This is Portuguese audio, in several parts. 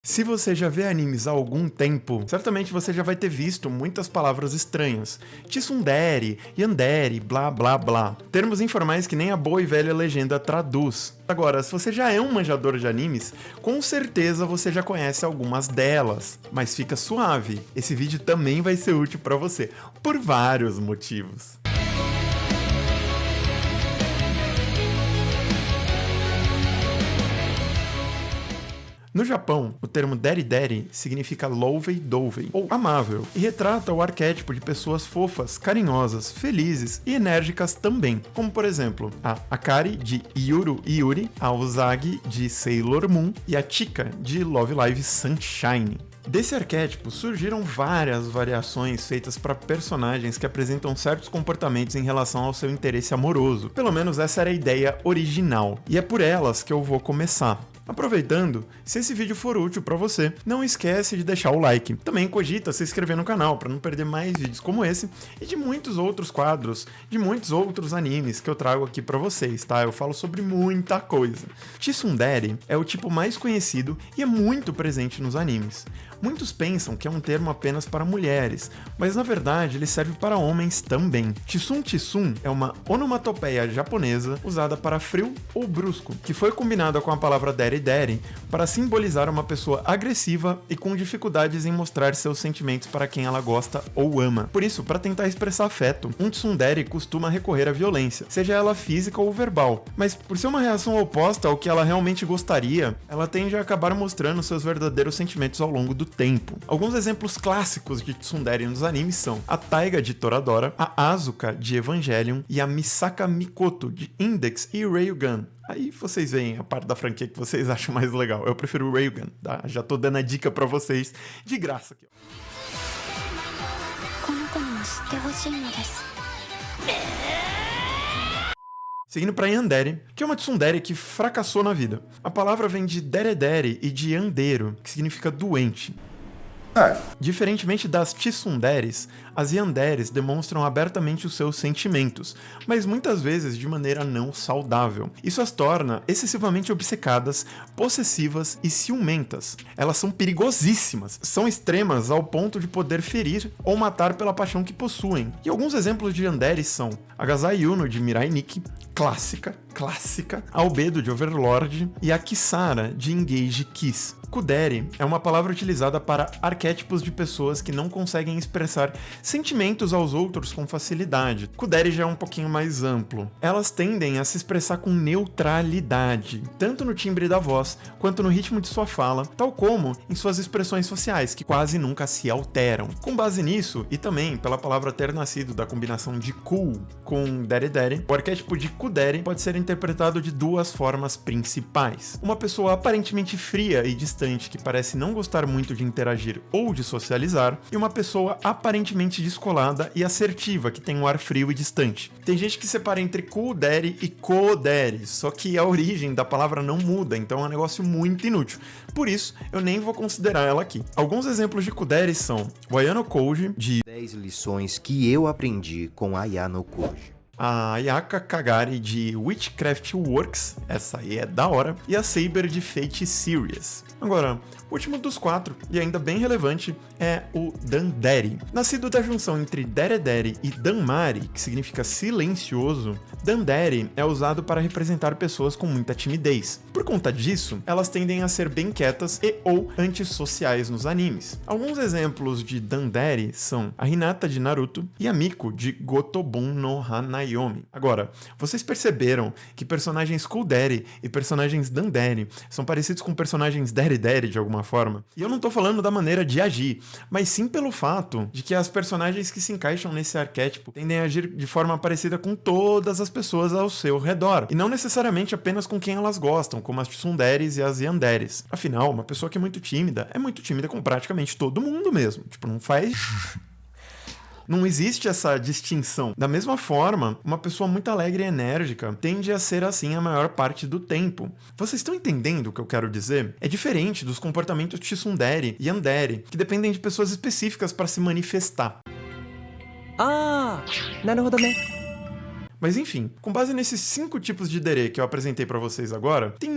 Se você já vê animes há algum tempo, certamente você já vai ter visto muitas palavras estranhas. Tsundere, yandere, blá blá blá. Termos informais que nem a boa e velha legenda traduz. Agora, se você já é um manjador de animes, com certeza você já conhece algumas delas. Mas fica suave, esse vídeo também vai ser útil para você, por vários motivos. No Japão, o termo derideri significa louvei douvei, ou amável, e retrata o arquétipo de pessoas fofas, carinhosas, felizes e enérgicas também, como por exemplo, a Akari de Yuru Yuri, a Usagi de Sailor Moon e a Chika de Love Live Sunshine. Desse arquétipo surgiram várias variações feitas para personagens que apresentam certos comportamentos em relação ao seu interesse amoroso. Pelo menos essa era a ideia original, e é por elas que eu vou começar. Aproveitando, se esse vídeo for útil para você, não esquece de deixar o like. Também cogita se inscrever no canal para não perder mais vídeos como esse e de muitos outros quadros, de muitos outros animes que eu trago aqui para vocês, tá? Eu falo sobre muita coisa. Tsundere é o tipo mais conhecido e é muito presente nos animes. Muitos pensam que é um termo apenas para mulheres, mas na verdade ele serve para homens também. Tsum é uma onomatopeia japonesa usada para frio ou brusco, que foi combinada com a palavra derideri para simbolizar uma pessoa agressiva e com dificuldades em mostrar seus sentimentos para quem ela gosta ou ama. Por isso, para tentar expressar afeto, um tsundere costuma recorrer à violência, seja ela física ou verbal, mas por ser uma reação oposta ao que ela realmente gostaria, ela tende a acabar mostrando seus verdadeiros sentimentos ao longo do tempo. Alguns exemplos clássicos de tsundere nos animes são a Taiga de Toradora, a Asuka de Evangelion e a Misaka Mikoto de Index e Railgun. Aí vocês veem a parte da franquia que vocês acham mais legal. Eu prefiro o Railgun, tá? Já tô dando a dica pra vocês de graça aqui. Seguindo para yandere, que é uma tsundere que fracassou na vida. A palavra vem de deredere e de yandero, que significa doente. Diferentemente das tsunderes, as yanderes demonstram abertamente os seus sentimentos, mas muitas vezes de maneira não saudável. Isso as torna excessivamente obcecadas, possessivas e ciumentas. Elas são perigosíssimas, são extremas ao ponto de poder ferir ou matar pela paixão que possuem. E alguns exemplos de yanderes são a Gazai Yuno de Mirai Nikki, clássica, a Albedo de Overlord e a Kisara de Engage Kiss. Kudere é uma palavra utilizada para arquétipos de pessoas que não conseguem expressar sentimentos aos outros com facilidade. Kudere já é um pouquinho mais amplo. Elas tendem a se expressar com neutralidade, tanto no timbre da voz quanto no ritmo de sua fala, tal como em suas expressões sociais, que quase nunca se alteram. Com base nisso, e também pela palavra ter nascido da combinação de cool com deredere, o arquétipo de Kudere pode ser interpretado de duas formas principais. Uma pessoa aparentemente fria e distante que parece não gostar muito de interagir ou de socializar, e uma pessoa aparentemente descolada e assertiva que tem um ar frio e distante. Tem gente que separa entre kudere e kodere, só que a origem da palavra não muda, então é um negócio muito inútil. Por isso, eu nem vou considerar ela aqui. Alguns exemplos de kudere são o Ayano Koji de 10 lições que eu aprendi com Ayano Koji, a Ayaka Kagari de Witchcraft Works, essa aí é da hora, e a Saber de Fate Series. Agora, o último dos quatro, e ainda bem relevante, é o Dandere. Nascido da junção entre deredere e danmari, que significa silencioso, Dandere é usado para representar pessoas com muita timidez. Por conta disso, elas tendem a ser bem quietas e ou antissociais nos animes. Alguns exemplos de Dandere são a Hinata de Naruto e a Miko de Gotobun no Hanayomi. Agora, vocês perceberam que personagens Kudere e personagens Dandere são parecidos com personagens deredere de alguma forma? E eu não tô falando da maneira de agir, mas sim pelo fato de que as personagens que se encaixam nesse arquétipo tendem a agir de forma parecida com todas as pessoas ao seu redor, e não necessariamente apenas com quem elas gostam, como as tsunderes e as yanderes. Afinal, uma pessoa que é muito tímida com praticamente todo mundo mesmo. Tipo, não existe essa distinção. Da mesma forma, uma pessoa muito alegre e enérgica tende a ser assim a maior parte do tempo. Vocês estão entendendo o que eu quero dizer? É diferente dos comportamentos tsundere e yandere, que dependem de pessoas específicas para se manifestar. Naruhodo né? Mas enfim, com base nesses 5 tipos de dere que eu apresentei pra vocês agora, tem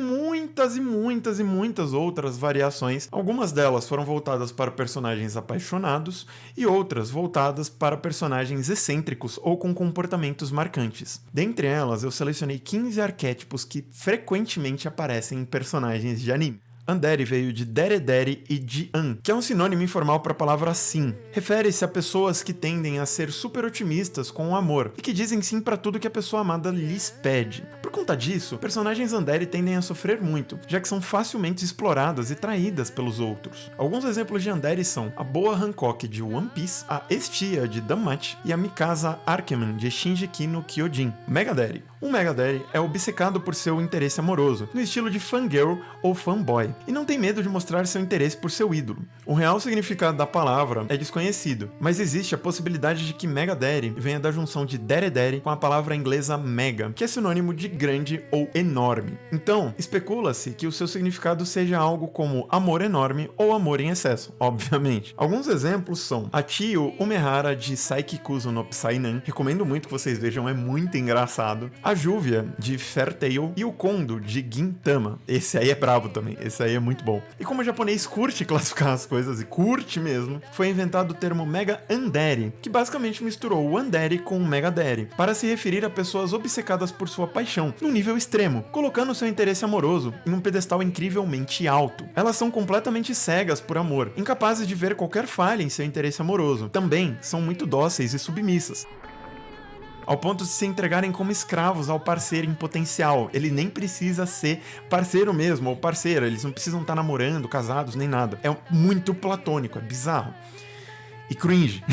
muitas e muitas e muitas outras variações. Algumas delas foram voltadas para personagens apaixonados e outras voltadas para personagens excêntricos ou com comportamentos marcantes. Dentre elas, eu selecionei 15 arquétipos que frequentemente aparecem em personagens de anime. Yandere veio de deredere e de an, que é um sinônimo informal para a palavra sim. Refere-se a pessoas que tendem a ser super otimistas com o amor e que dizem sim para tudo que a pessoa amada lhes pede. Por conta disso, personagens Yandere tendem a sofrer muito, já que são facilmente exploradas e traídas pelos outros. Alguns exemplos de Yandere são a Boa Hancock de One Piece, a Estia de Danmachi e a Mikasa Arkeman de Shingeki no Kyojin. Megadere. Um Megadere é obcecado por seu interesse amoroso, no estilo de fangirl ou fanboy, e não tem medo de mostrar seu interesse por seu ídolo. O real significado da palavra é desconhecido, mas existe a possibilidade de que Megadere venha da junção de deredere com a palavra inglesa mega, que é sinônimo de grande ou enorme. Então, especula-se que o seu significado seja algo como amor enorme ou amor em excesso, obviamente. Alguns exemplos são a Chiyo Umehara de Saikikuzo no Psynan, recomendo muito que vocês vejam, é muito engraçado. A Júvia de Fairy Tail e o Kondo de Gintama. Esse aí é brabo também, esse aí é muito bom. E como o japonês curte classificar as coisas, e curte mesmo, foi inventado o termo Mega Yandere, que basicamente misturou o Yandere com o Megadere, para se referir a pessoas obcecadas por sua paixão, num nível extremo, colocando seu interesse amoroso em um pedestal incrivelmente alto. Elas são completamente cegas por amor, incapazes de ver qualquer falha em seu interesse amoroso. Também são muito dóceis e submissas, ao ponto de se entregarem como escravos ao parceiro em potencial. Ele nem precisa ser parceiro mesmo, ou parceira, eles não precisam estar namorando, casados, nem nada. É muito platônico, é bizarro. E cringe.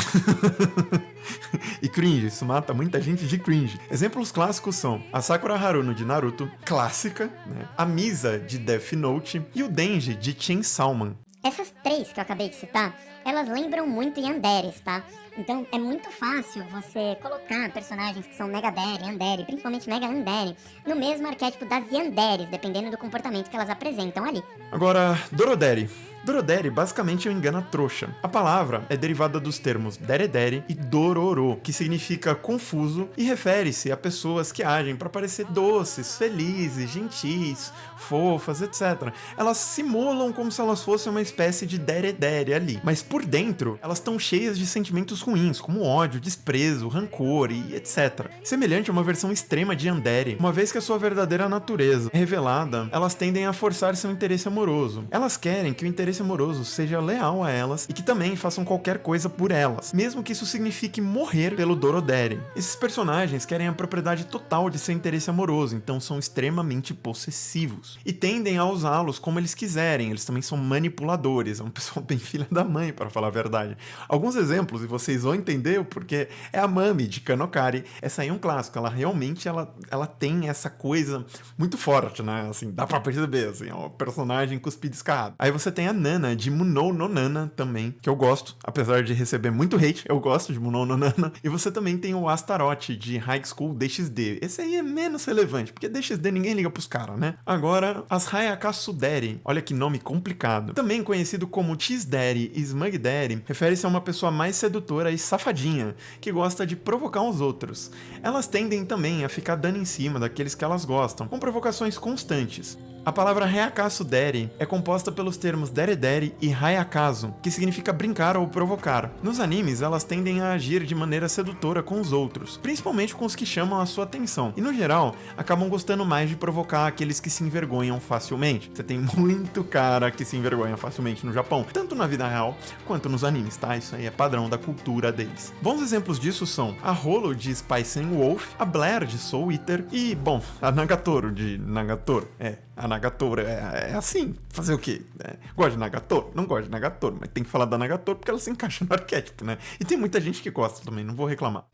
E cringe, isso mata muita gente de cringe. Exemplos clássicos são a Sakura Haruno de Naruto, clássica, né? A Misa de Death Note e o Denji de Chainsaw Man. Essas três que eu acabei de citar, elas lembram muito Yanderes, tá? Então é muito fácil você colocar personagens que são Megadere, Yandere, principalmente Mega Yandere, no mesmo arquétipo das Yanderes, dependendo do comportamento que elas apresentam ali. Agora, Dorodere. Dorodere basicamente é um engana-trouxa. A palavra é derivada dos termos deredere e dororo, que significa confuso e refere-se a pessoas que agem para parecer doces, felizes, gentis, fofas, etc. Elas simulam como se elas fossem uma espécie de deredere ali, mas por dentro elas estão cheias de sentimentos ruins, como ódio, desprezo, rancor e etc. Semelhante a uma versão extrema de Yandere, uma vez que a sua verdadeira natureza é revelada, elas tendem a forçar seu interesse amoroso. Elas querem que o interesse amoroso seja leal a elas e que também façam qualquer coisa por elas, mesmo que isso signifique morrer pelo Dorodere. Esses personagens querem a propriedade total de seu interesse amoroso, então são extremamente possessivos e tendem a usá-los como eles quiserem. Eles também são manipuladores, é um pessoal bem filha da mãe, para falar a verdade. Alguns exemplos, e vocês vão entender o porquê, é a Mami de Kanokari. Essa aí é um clássico, ela realmente ela tem essa coisa muito forte, né? Assim, dá pra perceber, assim, é um personagem cuspido escarrado. Aí você tem a Nana de Munou no Nana também, que eu gosto, apesar de receber muito hate, eu gosto de Munou no Nana. E você também tem o Astaroth de High School DxD. Esse aí é menos relevante, porque DxD ninguém liga pros caras, né? Agora, as Hayaka Sudere, olha que nome complicado. Também conhecido como Cheesedere e Smugdere, refere-se a uma pessoa mais sedutora e safadinha, que gosta de provocar os outros. Elas tendem também a ficar dando em cima daqueles que elas gostam, com provocações constantes. A palavra Hayakasu Deri é composta pelos termos deredere e hayakazu, que significa brincar ou provocar. Nos animes, elas tendem a agir de maneira sedutora com os outros, principalmente com os que chamam a sua atenção, e no geral, acabam gostando mais de provocar aqueles que se envergonham facilmente. Você tem muito cara que se envergonha facilmente no Japão, tanto na vida real quanto nos animes, tá? Isso aí é padrão da cultura deles. Bons exemplos disso são a Holo de Spice and Wolf, a Blair de Soul Eater e, bom, a Nagatoro de Nagatoro. A Nagatoro é assim, fazer o quê? Gosto de Nagatoro? Não gosto de Nagatoro, mas tem que falar da Nagatoro porque ela se encaixa no arquétipo, né? E tem muita gente que gosta também, não vou reclamar.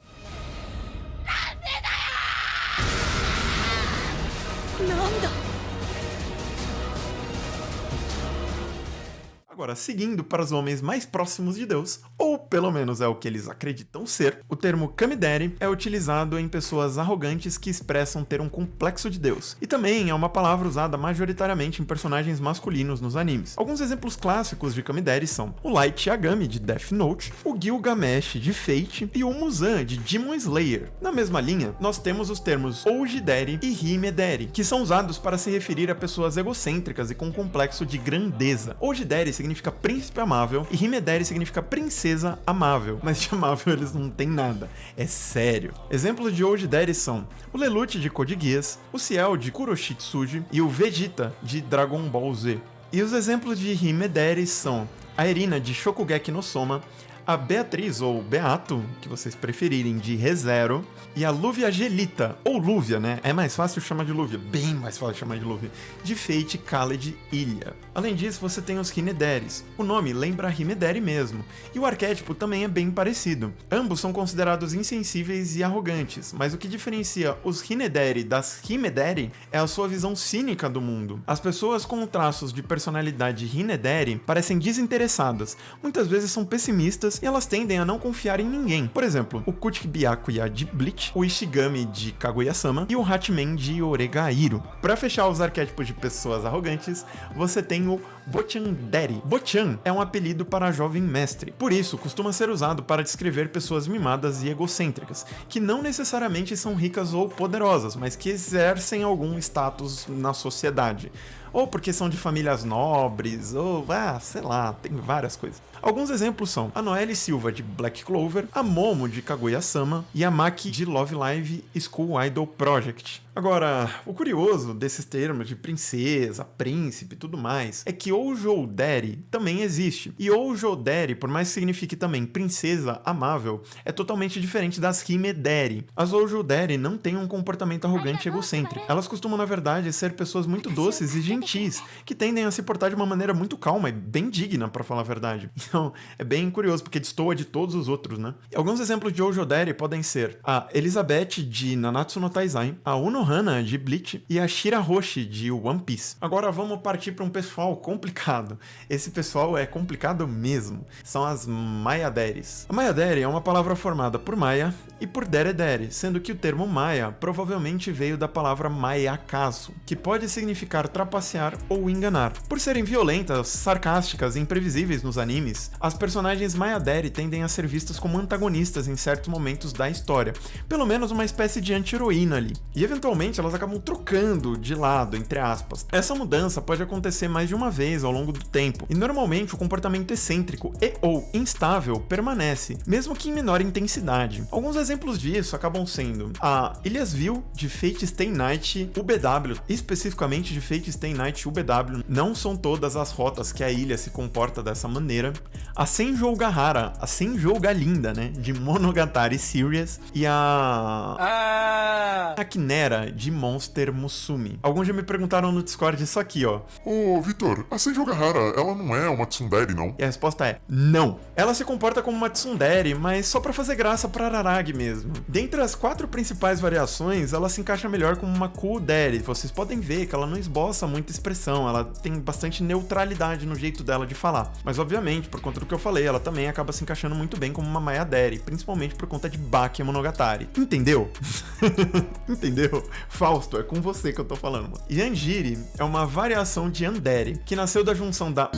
Agora, seguindo para os homens mais próximos de Deus, ou pelo menos é o que eles acreditam ser, o termo Kamideri é utilizado em pessoas arrogantes que expressam ter um complexo de Deus. E também é uma palavra usada majoritariamente em personagens masculinos nos animes. Alguns exemplos clássicos de Kamideri são o Light Yagami de Death Note, o Gilgamesh de Fate e o Muzan de Demon Slayer. Na mesma linha, nós temos os termos Oujideri e Himederi, que são usados para se referir a pessoas egocêntricas e com complexo de grandeza. Oujideri significa príncipe amável e Himederi significa princesa amável, mas de amável eles não têm nada, é sério. Exemplos de Oujideri são o Lelouch de Code Geass, o Ciel de Kuroshitsuji e o Vegeta de Dragon Ball Z. E os exemplos de Himederi são a Erina de Shokugeki no Soma, a Beatriz, ou Beato, que vocês preferirem, de ReZero, e a Lúvia Gelita, ou Lúvia, né? É mais fácil chamar de Lúvia, bem mais fácil chamar de Lúvia, de Fate Khaled Ilha. Além disso, você tem os Hinederis. O nome lembra Himederi mesmo, e o arquétipo também é bem parecido. Ambos são considerados insensíveis e arrogantes, mas o que diferencia os Hinederi das Himederi é a sua visão cínica do mundo. As pessoas com traços de personalidade Hinederi parecem desinteressadas, muitas vezes são pessimistas e elas tendem a não confiar em ninguém. Por exemplo, o Kuchiki Byakuya de Bleach, o Ishigami de Kaguya-sama e o Hachimen de Oregairo. Para fechar os arquétipos de pessoas arrogantes, você tem o Bochanderi. Bochan é um apelido para jovem mestre, por isso costuma ser usado para descrever pessoas mimadas e egocêntricas, que não necessariamente são ricas ou poderosas, mas que exercem algum status na sociedade. Ou porque são de famílias nobres, ou sei lá, tem várias coisas. Alguns exemplos são a Noelle Silva de Black Clover, a Momo de Kaguya-sama e a Maki de Love Live School Idol Project. Agora, o curioso desses termos de princesa, príncipe e tudo mais é que Oujouderi também existe. E Oujouderi, por mais que signifique também princesa amável, é totalmente diferente das Himederi. As Oujouderi não têm um comportamento arrogante e egocêntrico. Elas costumam, na verdade, ser pessoas muito doces e gentis, que tendem a se portar de uma maneira muito calma e bem digna, pra falar a verdade. Então, é bem curioso, porque destoa de todos os outros, né? Alguns exemplos de Oujouderi podem ser a Elizabeth de Nanatsu no Taizai, a Unohana de Bleach e a Shirahoshi de One Piece. Agora vamos partir para um pessoal complicado. Esse pessoal é complicado mesmo. São as Mayaderis. A Mayaderi é uma palavra formada por Maya e por Deredere, sendo que o termo Maya provavelmente veio da palavra Mayakazu, que pode significar trapacear ou enganar. Por serem violentas, sarcásticas e imprevisíveis nos animes, as personagens Mayaderi tendem a ser vistas como antagonistas em certos momentos da história, pelo menos uma espécie de anti-heroína ali. E eventualmente elas acabam trocando de lado, entre aspas. Essa mudança pode acontecer mais de uma vez ao longo do tempo, e normalmente o comportamento excêntrico e ou instável permanece, mesmo que em menor intensidade. Alguns exemplos disso acabam sendo a Ilyasville de Fate Stay Night UBW, especificamente de Fate Stay Night UBW, não são todas as rotas que a ilha se comporta dessa maneira, a Senjougahara, a Senjougalinda, né, de Monogatari Series, e a Quinera de Monster Musume. Alguns já me perguntaram no Discord isso aqui, ó. Ô, Vitor, a Senjougahara, ela não é uma tsundere, não? E a resposta é não. Ela se comporta como uma tsundere, mas só pra fazer graça pra Araragi mesmo. Dentre as 4 principais variações, ela se encaixa melhor como uma kudere. Vocês podem ver que ela não esboça muita expressão, ela tem bastante neutralidade no jeito dela de falar. Mas obviamente, por conta do que eu falei, ela também acaba se encaixando muito bem como uma Mayaderi, principalmente por conta de Baki Monogatari. Entendeu? Entendeu? Fausto, é com você que eu tô falando, mano. Yanjiri é uma variação de Yandere, que nasceu da junção da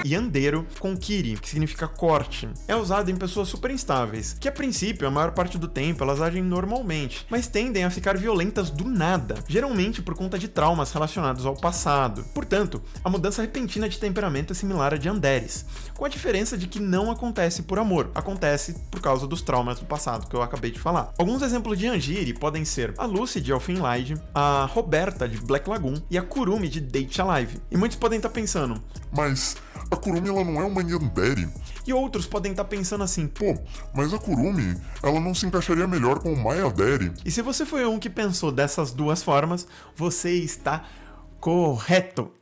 Yandero com Kiri, que significa corte. É usado em pessoas super instáveis, que a princípio, a maior parte do tempo, elas agem normalmente, mas tendem a ficar violentas do nada, geralmente por conta de traumas relacionados ao passado. Portanto, a mudança repentina de temperamento é similar a de Yanderes, com a diferença de que não acontece por amor, acontece por causa dos traumas do passado, que eu acabei de falar. Alguns exemplos de Yanjiri podem ser a Lucy de Elfen Lied, a Roberta de Black Lagoon e a Kurumi de Date Alive. E muitos podem estar pensando, mas a Kurumi, ela não é uma Yandere? E outros podem estar pensando assim, pô, mas a Kurumi, ela não se encaixaria melhor com o Mayaderi? E se você foi um que pensou dessas duas formas, você está correto.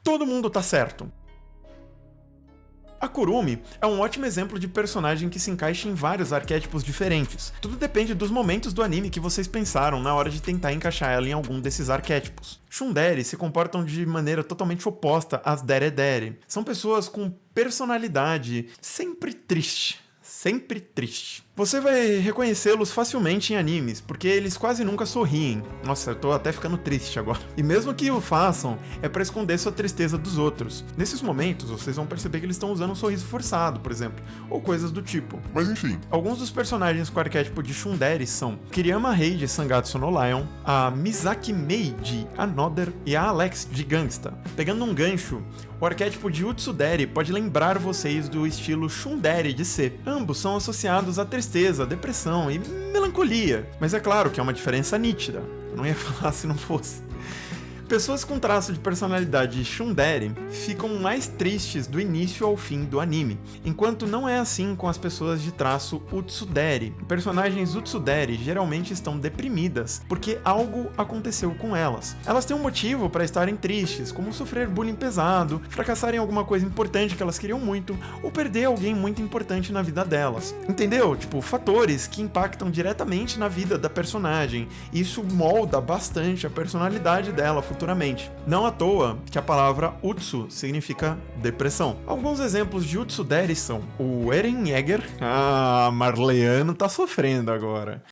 Todo mundo tá certo. A Kurumi é um ótimo exemplo de personagem que se encaixa em vários arquétipos diferentes. Tudo depende dos momentos do anime que vocês pensaram na hora de tentar encaixar ela em algum desses arquétipos. Tsundere se comportam de maneira totalmente oposta às deredere. São pessoas com personalidade sempre triste. Sempre triste. Você vai reconhecê-los facilmente em animes, porque eles quase nunca sorriem. Nossa, eu tô até ficando triste agora. E mesmo que o façam, é pra esconder sua tristeza dos outros. Nesses momentos, vocês vão perceber que eles estão usando um sorriso forçado, por exemplo, ou coisas do tipo. Mas enfim, Alguns dos personagens com o arquétipo de Tsundere são Kiriyama Rei de Sangatsu no Lion, a Misaki Mei de Another e a Alex de Gangsta. Pegando um gancho, o arquétipo de Utsudere pode lembrar vocês do estilo Tsundere de ser. Ambos são associados a tristeza, depressão e melancolia, mas é claro que é uma diferença nítida. Eu não ia falar se não fosse. Pessoas com traço de personalidade Tsundere ficam mais tristes do início ao fim do anime, enquanto não é assim com as pessoas de traço Utsudere. Personagens Utsudere geralmente estão deprimidas porque algo aconteceu com elas. Elas têm um motivo para estarem tristes, como sofrer bullying pesado, fracassar em alguma coisa importante que elas queriam muito, ou perder alguém muito importante na vida delas. Entendeu? Tipo, fatores que impactam diretamente na vida da personagem. Isso molda bastante a personalidade dela futuramente. Não à toa que a palavra Utsu significa depressão. Alguns exemplos de Utsudere são o Eren Yeager. Ah, Marleano tá sofrendo agora.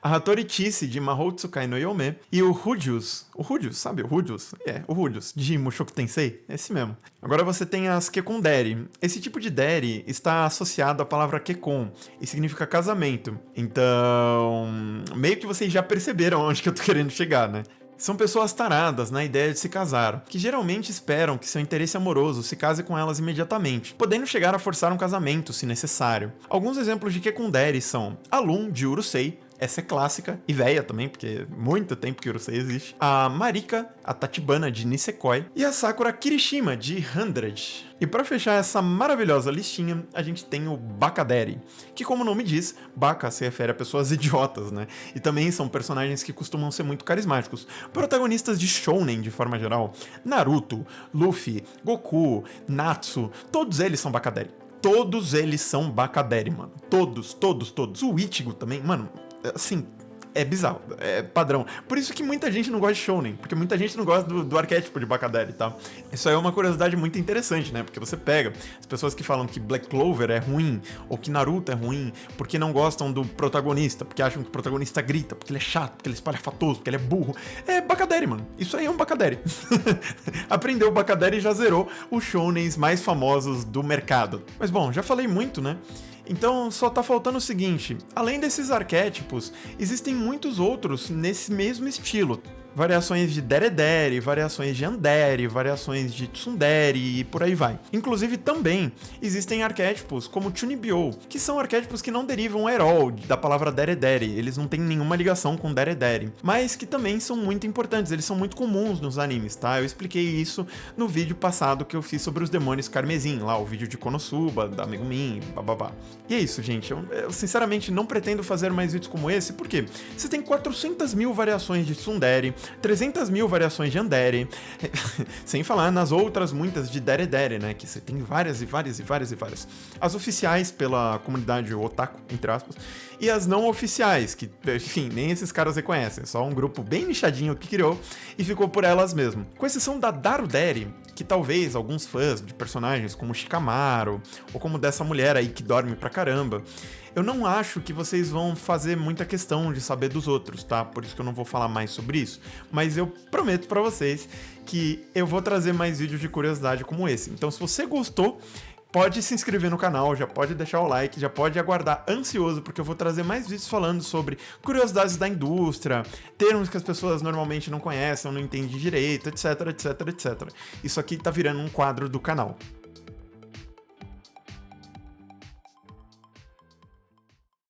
A Hattori Chise de Mahou Tsukai no Yome e o Rudius, sabe o Rudius? O Rudius, de Mushoku Tensei, esse mesmo. Agora você tem as Kekondere. Esse tipo de dere está associado à palavra Kekon e significa casamento. Então, meio que vocês já perceberam onde que eu tô querendo chegar, né? São pessoas taradas na ideia de se casar, que geralmente esperam que seu interesse amoroso se case com elas imediatamente, podendo chegar a forçar um casamento se necessário. Alguns exemplos de Kekondere são a Lun de Urusei. Essa é clássica e velha também, porque muito tempo que Urusei existe. A Marika, a Tachibana de Nisekoi e a Sakura Kirishima de 100. E para fechar essa maravilhosa listinha, a gente tem o Bakadere, que como o nome diz, Baka se refere a pessoas idiotas, né? E também são personagens que costumam ser muito carismáticos. Protagonistas de shounen de forma geral, Naruto, Luffy, Goku, Natsu, todos eles são Bakadere. Todos eles são Bakadere, mano. Todos. O Ichigo também, mano. Assim, é bizarro, é padrão. Por isso que muita gente não gosta de shounen, porque muita gente não gosta do arquétipo de Bakadere, tá? Isso aí é uma curiosidade muito interessante, né? Porque você pega as pessoas que falam que Black Clover é ruim, ou que Naruto é ruim, porque não gostam do protagonista, porque acham que o protagonista grita, porque ele é chato, porque ele é espalhafatoso, porque ele é burro. É Bakadere, mano. Isso aí é um Bakadere. Aprendeu o Bakadere e já zerou os shounens mais famosos do mercado. Mas bom, já falei muito, né? Então só tá faltando o seguinte, além desses arquétipos, existem muitos outros nesse mesmo estilo. Variações de deredere, variações de andere, variações de tsundere e por aí vai. Inclusive também existem arquétipos como chunibyo, que são arquétipos que não derivam at all da palavra deredere, eles não têm nenhuma ligação com deredere, mas que também são muito importantes, eles são muito comuns nos animes, tá? Eu expliquei isso no vídeo passado que eu fiz sobre os demônios carmesim, lá o vídeo de Konosuba, da Megumin, bababá. E é isso, gente, eu sinceramente não pretendo fazer mais vídeos como esse, porque você tem 400 mil variações de tsundere, 300 mil variações de andere, sem falar nas outras muitas de deredere, né, que você tem várias. As oficiais pela comunidade otaku, entre aspas, e as não oficiais, que, enfim, nem esses caras reconhecem, é só um grupo bem nichadinho que criou e ficou por elas mesmo. Com exceção da darudere, que talvez alguns fãs de personagens como Shikamaru, ou como dessa mulher aí que dorme pra caramba, eu não acho que vocês vão fazer muita questão de saber dos outros, tá? Por isso que eu não vou falar mais sobre isso. Mas eu prometo pra vocês que eu vou trazer mais vídeos de curiosidade como esse. Então, se você gostou, pode se inscrever no canal, já pode deixar o like, já pode aguardar ansioso, porque eu vou trazer mais vídeos falando sobre curiosidades da indústria, termos que as pessoas normalmente não conhecem, não entendem direito, etc. Isso aqui tá virando um quadro do canal.